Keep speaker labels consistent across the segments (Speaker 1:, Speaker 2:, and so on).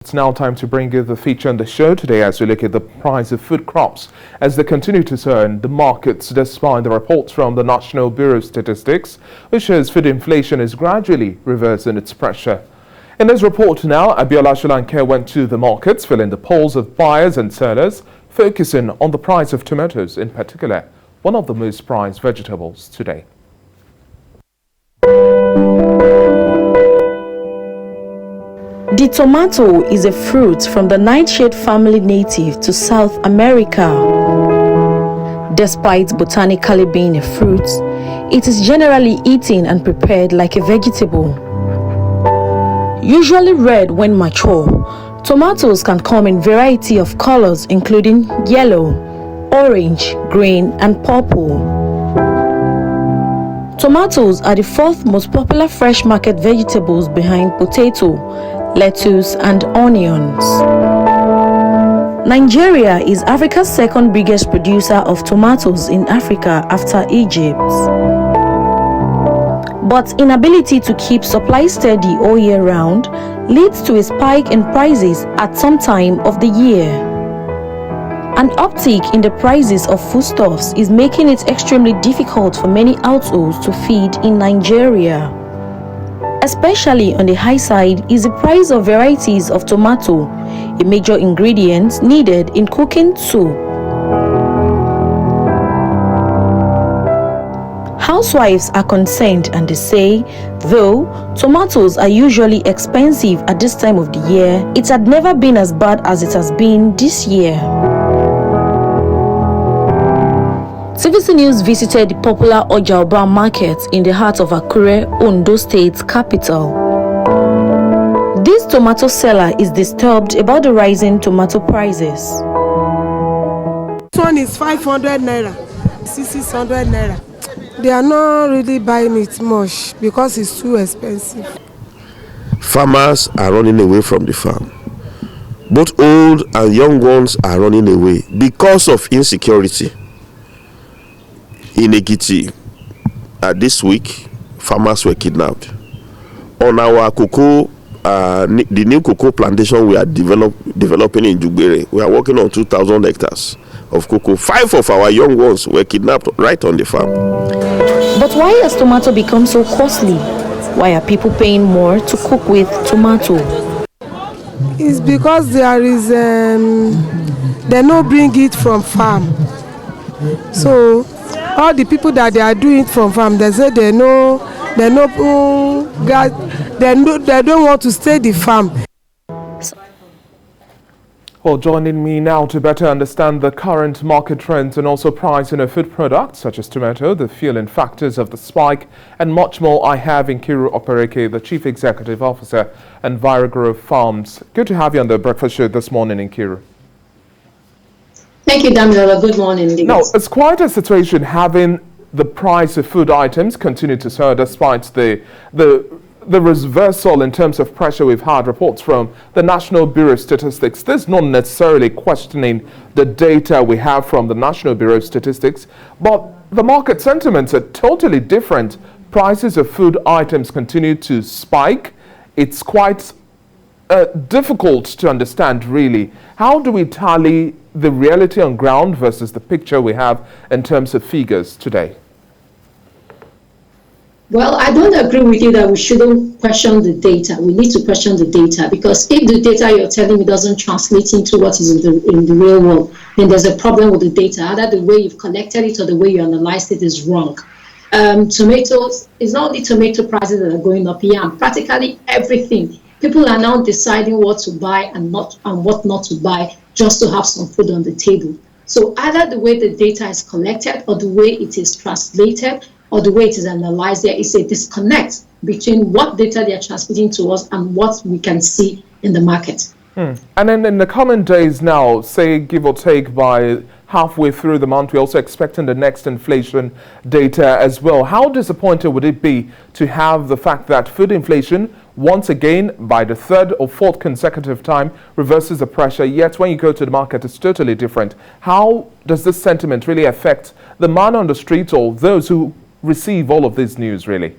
Speaker 1: It's now time to bring you the feature on the show today as we look at the price of food crops as they continue to turn the markets despite the reports from the National Bureau of Statistics, which shows food inflation is gradually reversing its pressure. In this report now, Abiola Sholanke went to the markets, filling the polls of buyers and sellers, focusing on the price of tomatoes in particular, one of the most prized vegetables today.
Speaker 2: The tomato is a fruit from the nightshade family native to South America. Despite botanically being a fruit, it is generally eaten and prepared like a vegetable. Usually red when mature, tomatoes can come in variety of colors including yellow, orange, green, and purple. Tomatoes are the fourth most popular fresh market vegetables behind potato, lettuce, and onions. Nigeria is Africa's second biggest producer of tomatoes in Africa after Egypt. But inability to keep supply steady all year round leads to a spike in prices at some time of the year. An uptick in the prices of foodstuffs is making it extremely difficult for many households to feed in Nigeria. Especially on the high side is the price of varieties of tomato, a major ingredient needed in cooking soup. Housewives are concerned and they say, though tomatoes are usually expensive at this time of the year, it had never been as bad as it has been this year. TVC News visited the popular Ojaoba market in the heart of Akure, Ondo State's capital. This tomato seller is disturbed about the rising tomato prices.
Speaker 3: This one is 500 naira, 600 naira. They are not really buying it much because it's too expensive.
Speaker 4: Farmers are running away from the farm. Both old and young ones are running away because of insecurity. In Ekiti, this week, farmers were kidnapped. On our cocoa, the new cocoa plantation we are developing in Jugbere, we are working on 2,000 hectares of cocoa. 5 of our young ones were kidnapped right on the farm.
Speaker 2: But why has tomato become so costly? Why are people paying more to cook with tomato?
Speaker 3: It's because there is, they no bring it from farm. So all the people that they are doing it from farm, they say they don't want to stay the farm.
Speaker 1: Well, joining me now to better understand the current market trends and also pricing of food products such as tomato, the fueling factors of the spike, and much more, I have Nkiru Opereke, the Chief Executive Officer and Viragrove Farms. Good to have you on the breakfast show this morning, Nkiru.
Speaker 5: Thank you, Damilola. Good morning.
Speaker 1: Now, it's quite a situation having the price of food items continue to soar despite the reversal in terms of pressure we've had. Reports from the National Bureau of Statistics. This is not necessarily questioning the data we have from the National Bureau of Statistics, but the market sentiments are totally different. Prices of food items continue to spike. It's quite difficult to understand, really. How do we tally the reality on ground versus the picture we have in terms of figures today?
Speaker 5: Well, I don't agree with you that we shouldn't question the data. We need to question the data because if the data you're telling me doesn't translate into what is in the real world, then there's a problem with the data. Either the way you've collected it or the way you analyzed it is wrong. Tomatoes, it's not only tomato prices that are going up, practically everything. People are now deciding what to buy and what not to buy just to have some food on the table. So either the way the data is collected or the way it is translated or the way it is analyzed, there is a disconnect between what data they are transmitting to us and what we can see in the market.
Speaker 1: And then in the coming days now, say give or take by halfway through the month, we're also expecting the next inflation data as well. How disappointed would it be to have the fact that food inflation, once again, by the third or fourth consecutive time, reverses the pressure, yet when you go to the market, it's totally different? How does this sentiment really affect the man on the street or those who receive all of this news, really?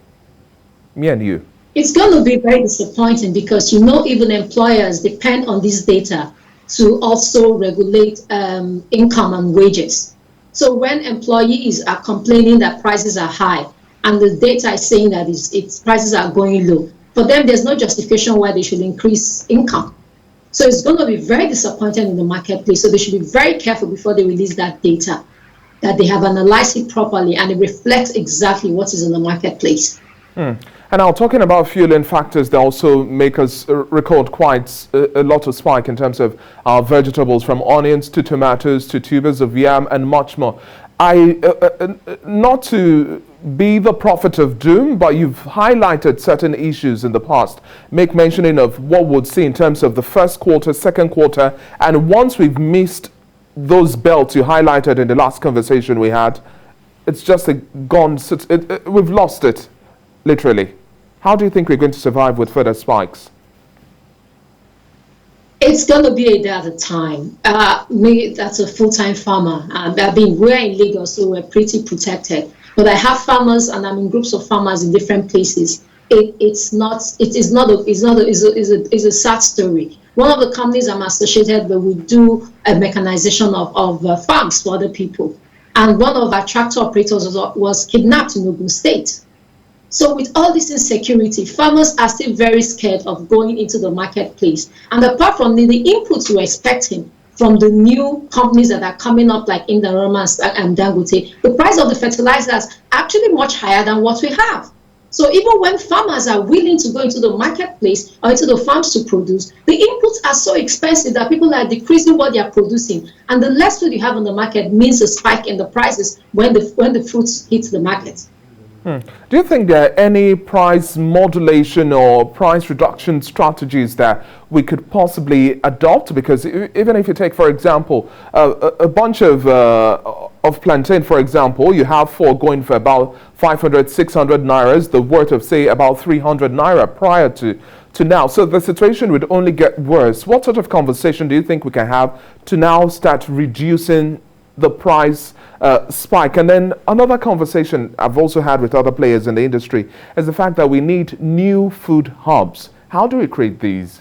Speaker 1: Me and you.
Speaker 5: It's going to be very disappointing because even employers depend on this data to also regulate income and wages. So when employees are complaining that prices are high and the data is saying that its prices are going low, for them there's no justification why they should increase income. So it's going to be very disappointing in the marketplace. So they should be very careful before they release that data, that they have analyzed it properly and it reflects exactly what is in the marketplace.
Speaker 1: And now, talking about fueling factors that also make us record quite a lot of spike in terms of our vegetables, from onions to tomatoes to tubers of yam and much more. Not to be the prophet of doom, but you've highlighted certain issues in the past. Make mentioning of what we'll see in terms of the first quarter, second quarter, and once we've missed those belts you highlighted in the last conversation we had, it's just gone. We've lost it, literally. How do you think we're going to survive with further spikes?
Speaker 5: It's going to be a day at a time. Me, that's a full-time farmer. We're in Lagos, so we're pretty protected. But I have farmers, and I'm in groups of farmers in different places. It's a sad story. One of the companies I'm associated with, we do a mechanization of farms for other people. And one of our tractor operators was kidnapped in Ogun State. So with all this insecurity, farmers are still very scared of going into the marketplace. And apart from the inputs we're expecting from the new companies that are coming up, like Indorama and Dangote, the price of the fertilizers are actually much higher than what we have. So even when farmers are willing to go into the marketplace or into the farms to produce, the inputs are so expensive that people are decreasing what they are producing. And the less food you have on the market means a spike in the prices when the fruits hit the market.
Speaker 1: Do you think there are any price modulation or price reduction strategies that we could possibly adopt? Because even if you take, for example, a bunch of plantain, for example, you have 4 going for about 500, 600 nairas, the worth of, say, about 300 naira prior to now. So the situation would only get worse. What sort of conversation do you think we can have to now start reducing the price spike? And then another conversation I've also had with other players in the industry is the fact that we need new food hubs. How do we create these?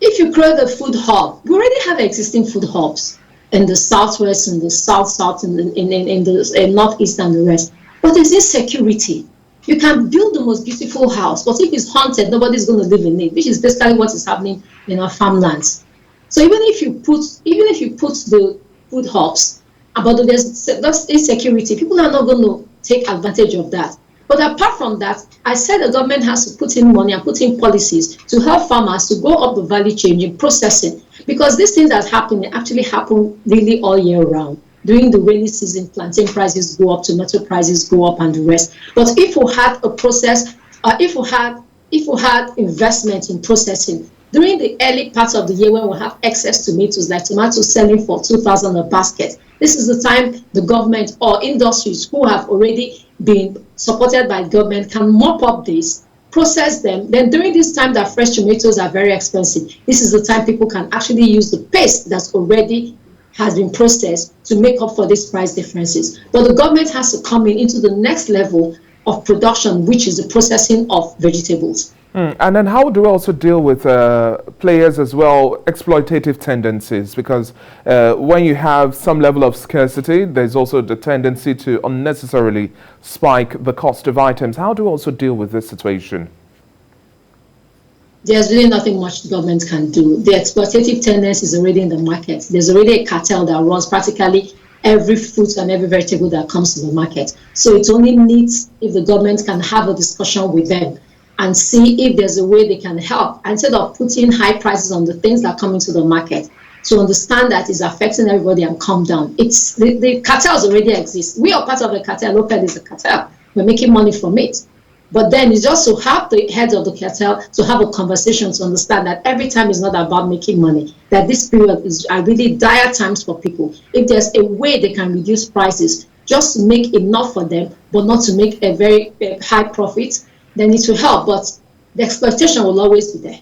Speaker 5: If you create a food hub, we already have existing food hubs in the southwest, in the south, in the northeast and the rest. But there's insecurity. You can build the most beautiful house, but if it's haunted, nobody's going to live in it, which is basically what is happening in our farmlands. So even if you put the food hubs, but there's insecurity, people are not going to take advantage of that. But apart from that, I said the government has to put in money and put in policies to help farmers to go up the value chain in processing, because these things that happen actually happen really all year round. During the rainy season, plantain prices go up, tomato prices go up, and the rest. But if we had a process, if we had investment in processing, during the early part of the year when we have excess tomatoes, like tomatoes selling for 2,000 a basket, this is the time the government or industries who have already been supported by government can mop up this, process them. Then during this time that fresh tomatoes are very expensive, this is the time people can actually use the paste that's already has been processed to make up for these price differences. But the government has to come into the next level of production, which is the processing of vegetables.
Speaker 1: And then how do we also deal with players as well, exploitative tendencies? Because when you have some level of scarcity, there's also the tendency to unnecessarily spike the cost of items. How do we also deal with this situation?
Speaker 5: There's really nothing much the government can do. The exploitative tendency is already in the market. There's already a cartel that runs practically every fruit and every vegetable that comes to the market. So it only needs if the government can have a discussion with them and see if there's a way they can help, instead of putting high prices on the things that come into the market, to understand that it's affecting everybody and calm down. It's the cartels already exist. We are part of the cartel. Local is a cartel. We're making money from it. But then it's just to have the heads of the cartel to have a conversation to understand that every time is not about making money, that this period are really dire times for people. If there's a way they can reduce prices just to make enough for them, but not to make a very high profit, then it will help. But the exploitation will always be there.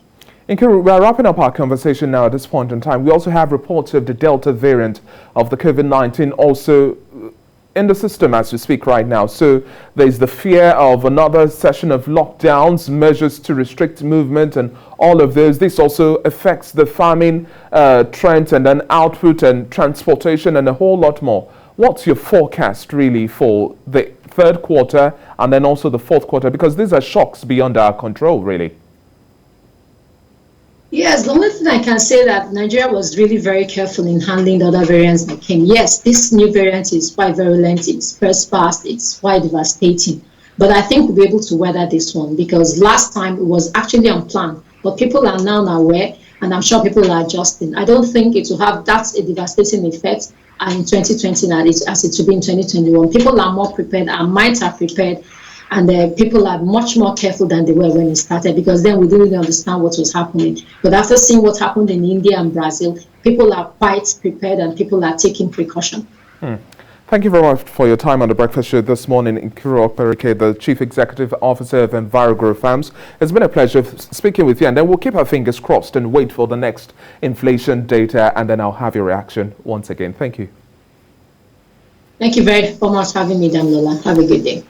Speaker 1: Nkiru, we are wrapping up our conversation now at this point in time. We also have reports of the Delta variant of the COVID-19 also in the system as we speak right now. So there's the fear of another session of lockdowns, measures to restrict movement and all of those. This also affects the farming trends and then output and transportation and a whole lot more. What's your forecast really for the third quarter and then also the fourth quarter? Because these are shocks beyond our control, really.
Speaker 5: Yes, the only thing I can say that Nigeria was really very careful in handling the other variants that came. Yes, this new variant is quite virulent, it's spreads fast, it's quite devastating. But I think we'll be able to weather this one because last time it was actually unplanned. But people are now aware, and I'm sure people are adjusting. I don't think it will have that a devastating effect in 2020 as it will be in 2021. People are more prepared and might have prepared, and people are much more careful than they were when it started because then we didn't really understand what was happening. But after seeing what happened in India and Brazil, people are quite prepared and people are taking precaution.
Speaker 1: Thank you very much for your time on the Breakfast Show this morning. Nkuru Okereke, the Chief Executive Officer of Envirogrow Farms. It's been a pleasure speaking with you, and then we'll keep our fingers crossed and wait for the next inflation data, and then I'll have your reaction once again. Thank you.
Speaker 5: Thank you very much for having me, Damilola. Have a good day.